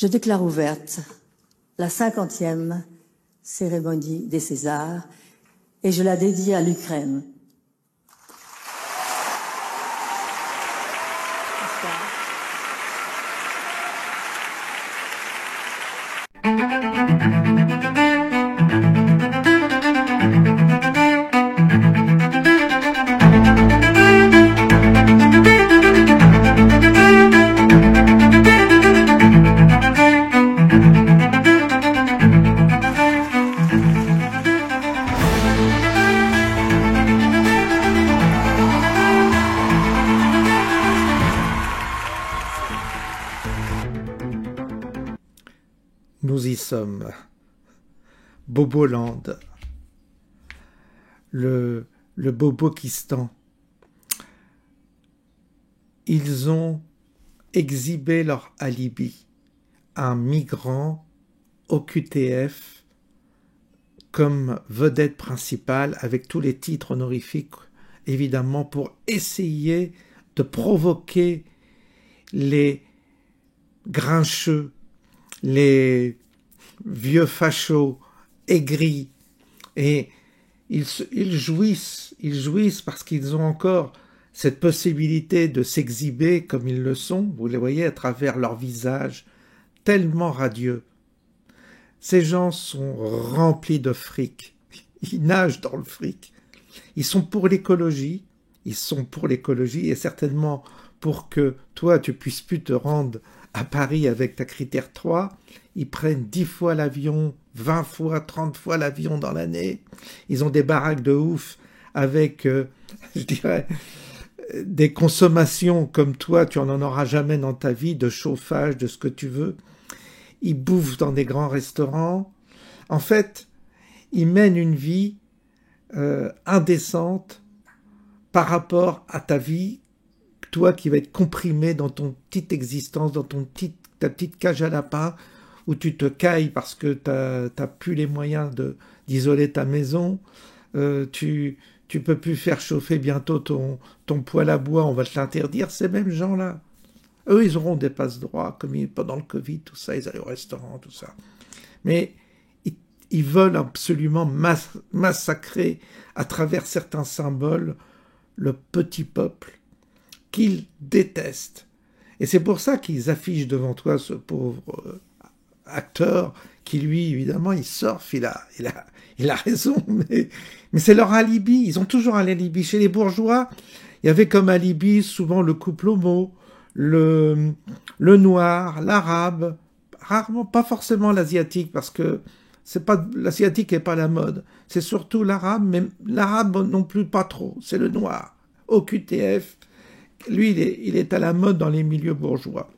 Je déclare ouverte la 50e cérémonie des Césars et je la dédie à l'Ukraine. Nous y sommes. Boboland. Le Bobokistan. Ils ont exhibé leur alibi. Un migrant au QTF comme vedette principale avec tous les titres honorifiques, évidemment, pour essayer de provoquer les grincheux, les vieux fachos aigris, et ils jouissent parce qu'ils ont encore cette possibilité de s'exhiber comme ils le sont, vous les voyez à travers leur visage tellement radieux. Ces gens sont remplis de fric, ils nagent dans le fric, ils sont pour l'écologie, et certainement pour que toi tu puisses plus te rendre à Paris avec ta critère 3, ils prennent 10 fois l'avion, 20 fois, 30 fois l'avion dans l'année. Ils ont des baraques de ouf avec, je dirais, des consommations comme toi, tu n'en auras jamais dans ta vie, de chauffage, de ce que tu veux. Ils bouffent dans des grands restaurants. En fait, ils mènent une vie indécente par rapport à ta vie, toi qui vas être comprimé dans ton petite existence, dans ta petite cage à lapin, où tu te cailles parce que t'as plus les moyens d'isoler ta maison, tu peux plus faire chauffer bientôt ton poêle à bois, on va te l'interdire. Ces mêmes gens-là, eux, ils auront des passe-droits, comme pendant le Covid, tout ça, ils allaient au restaurant, tout ça. Mais ils veulent absolument massacrer, à travers certains symboles, le petit peuple qu'ils détestent. Et c'est pour ça qu'ils affichent devant toi ce pauvre acteur qui, lui, évidemment, il surfe, il a raison, mais c'est leur alibi. Ils ont toujours un alibi. Chez les bourgeois, il y avait comme alibi souvent le couple homo, le noir, l'arabe, rarement, pas forcément l'asiatique, parce que l'asiatique n'est pas la mode. C'est surtout l'arabe, mais l'arabe non plus pas trop. C'est le noir. Au QTF, lui, il est à la mode dans les milieux bourgeois.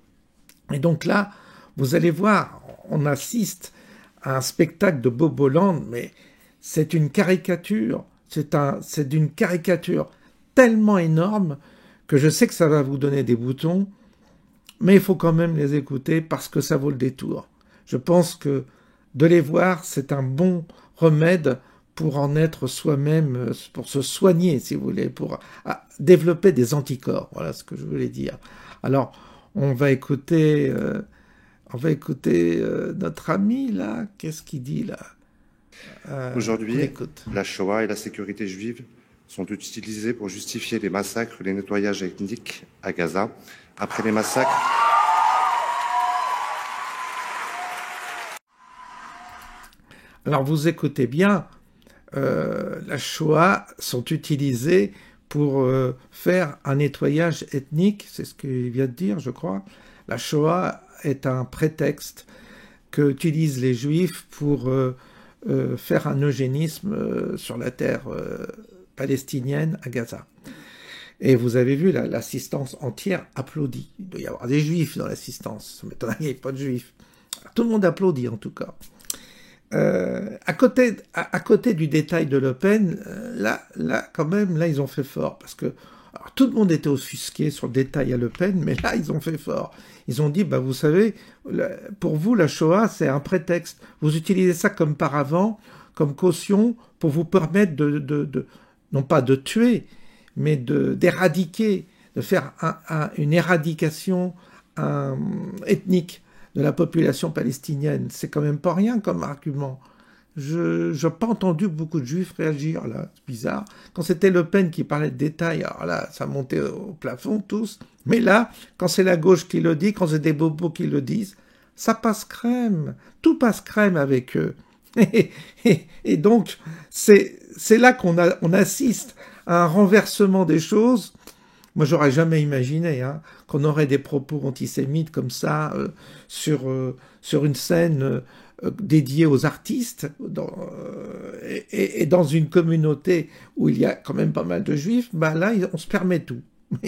Et donc là, vous allez voir, on assiste à un spectacle de Boboland, mais c'est une caricature. C'est d'une caricature tellement énorme que je sais que ça va vous donner des boutons, mais il faut quand même les écouter parce que ça vaut le détour. Je pense que de les voir, c'est un bon remède pour en être soi-même, pour se soigner, si vous voulez, pour développer des anticorps. Voilà ce que je voulais dire. Alors, on va écouter notre ami, là. Qu'est-ce qu'il dit, là Aujourd'hui, la Shoah et la sécurité juive sont utilisées pour justifier les massacres, les nettoyages ethniques à Gaza. Après les massacres... Alors, vous écoutez bien, la Shoah sont utilisées pour faire un nettoyage ethnique, c'est ce qu'il vient de dire, je crois. La Shoah est un prétexte qu'utilisent les Juifs pour faire un eugénisme sur la terre palestinienne à Gaza. Et vous avez vu, l'assistance entière applaudit. Il doit y avoir des Juifs dans l'assistance, ça m'étonnerait qu'il n'y ait pas de Juifs. Tout le monde applaudit en tout cas. À côté du détail de Le Pen, là, quand même, là, ils ont fait fort, parce que alors, tout le monde était offusqué sur le détail à Le Pen, mais là, ils ont fait fort. Ils ont dit, vous savez, pour vous, la Shoah, c'est un prétexte. Vous utilisez ça comme paravent, comme caution, pour vous permettre non pas de tuer, mais d'éradiquer, de faire une éradication ethnique de la population palestinienne. C'est quand même pas rien comme argument. Je n'ai pas entendu beaucoup de juifs réagir, là, c'est bizarre. Quand c'était Le Pen qui parlait de détails, alors là, ça montait au plafond, tous. Mais là, quand c'est la gauche qui le dit, quand c'est des bobos qui le disent, ça passe crème. Tout passe crème avec eux. Et donc, c'est là qu'on assiste à un renversement des choses. Moi, j'aurais jamais imaginé qu'on aurait des propos antisémites comme ça sur une scène dédiée aux artistes et dans une communauté où il y a quand même pas mal de juifs. Bah là, on se permet tout. On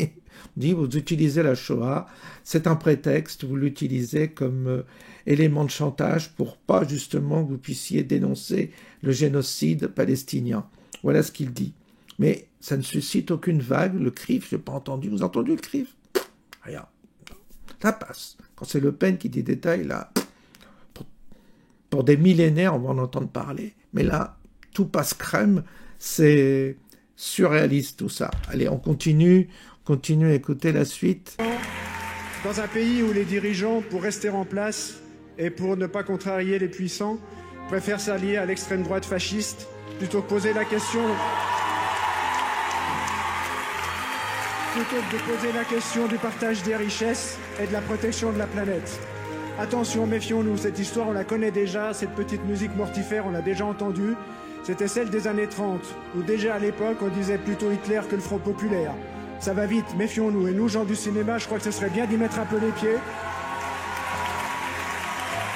dit, vous utilisez la Shoah, c'est un prétexte, vous l'utilisez comme élément de chantage pour pas justement que vous puissiez dénoncer le génocide palestinien. Voilà ce qu'il dit. Mais ça ne suscite aucune vague. Le CRIF, je n'ai pas entendu. Vous avez entendu le CRIF? Rien. Ça passe. Quand c'est Le Pen qui dit détail, là, pour des millénaires, on va en entendre parler. Mais là, tout passe crème. C'est surréaliste tout ça. Allez, on continue à écouter la suite. Dans un pays où les dirigeants, pour rester en place et pour ne pas contrarier les puissants, préfèrent s'allier à l'extrême droite fasciste plutôt que de poser la question du partage des richesses et de la protection de la planète. Attention, méfions-nous, cette histoire on la connaît déjà, cette petite musique mortifère on l'a déjà entendue. C'était celle des années 30, où déjà à l'époque on disait plutôt Hitler que le Front Populaire. Ça va vite, méfions-nous. Et nous, gens du cinéma, je crois que ce serait bien d'y mettre un peu les pieds.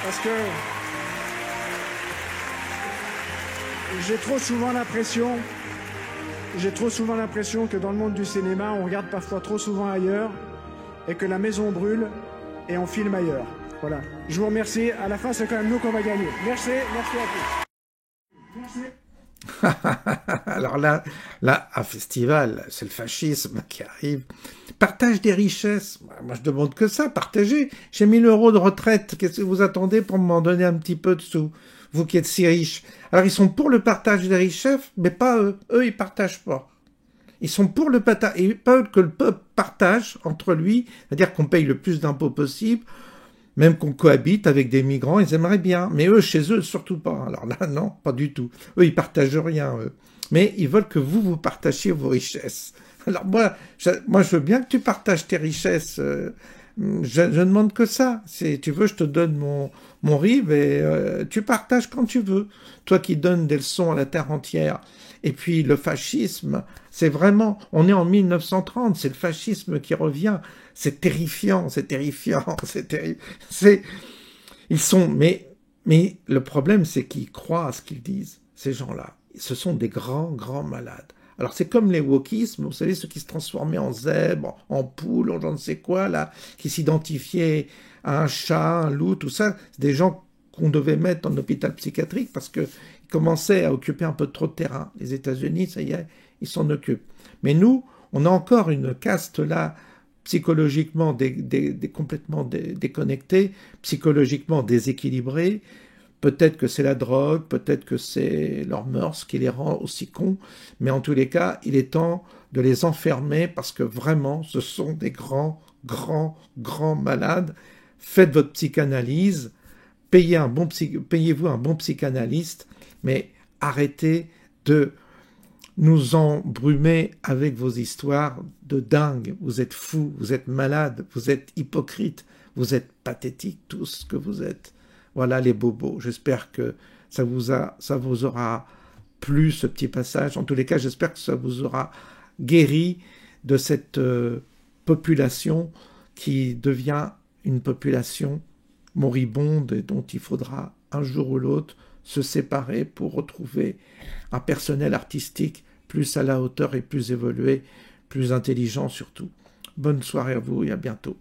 Parce que j'ai trop souvent l'impression que dans le monde du cinéma, on regarde parfois trop souvent ailleurs et que la maison brûle et on filme ailleurs. Voilà. Je vous remercie. À la fin, c'est quand même nous qu'on va gagner. Merci à tous. Merci. Alors là, un festival, c'est le fascisme qui arrive. Partage des richesses. Moi, je demande que ça, partagez. J'ai 1 000 € de retraite. Qu'est-ce que vous attendez pour m'en donner un petit peu de sous? Vous qui êtes si riches. Alors, ils sont pour le partage des richesses, mais pas eux. Eux, ils partagent pas. Ils sont pour le partage. Et pas que le peuple partage entre lui, c'est-à-dire qu'on paye le plus d'impôts possible, même qu'on cohabite avec des migrants, ils aimeraient bien. Mais eux, chez eux, surtout pas. Alors là, non, pas du tout. Eux, ils partagent rien, eux. Mais ils veulent que vous partagiez vos richesses. Alors moi, je veux bien que tu partages tes richesses. Je demande que ça. Si tu veux, je te donne mon RIB et tu partages quand tu veux. Toi qui donnes des leçons à la terre entière. Et puis le fascisme, c'est vraiment... On est en 1930, c'est le fascisme qui revient. C'est terrifiant, c'est terrifiant, c'est terrible. Ils sont... Mais le problème, c'est qu'ils croient à ce qu'ils disent, ces gens-là. Ce sont des grands, grands malades. Alors c'est comme les wokismes, vous savez, ceux qui se transformaient en zèbres, en poules, en je ne sais quoi, là, qui s'identifiaient à un chat, un loup, tout ça. C'est des gens qu'on devait mettre en hôpital psychiatrique parce qu'ils commençaient à occuper un peu trop de terrain. Les États-Unis, ça y est, ils s'en occupent. Mais nous, on a encore une caste là, psychologiquement complètement déconnectée, psychologiquement déséquilibrée. Peut-être que c'est la drogue, peut-être que c'est leur mœurs qui les rend aussi cons, mais en tous les cas, il est temps de les enfermer parce que vraiment, ce sont des grands, grands, grands malades. Faites votre psychanalyse, payez-vous un bon psychanalyste, mais arrêtez de nous embrumer avec vos histoires de dingue. Vous êtes fous, vous êtes malades, vous êtes hypocrites, vous êtes pathétiques, tout ce que vous êtes. Voilà les bobos. J'espère que ça vous aura plu, ce petit passage. En tous les cas, j'espère que ça vous aura guéri de cette population qui devient une population moribonde et dont il faudra un jour ou l'autre se séparer pour retrouver un personnel artistique plus à la hauteur et plus évolué, plus intelligent surtout. Bonne soirée à vous et à bientôt.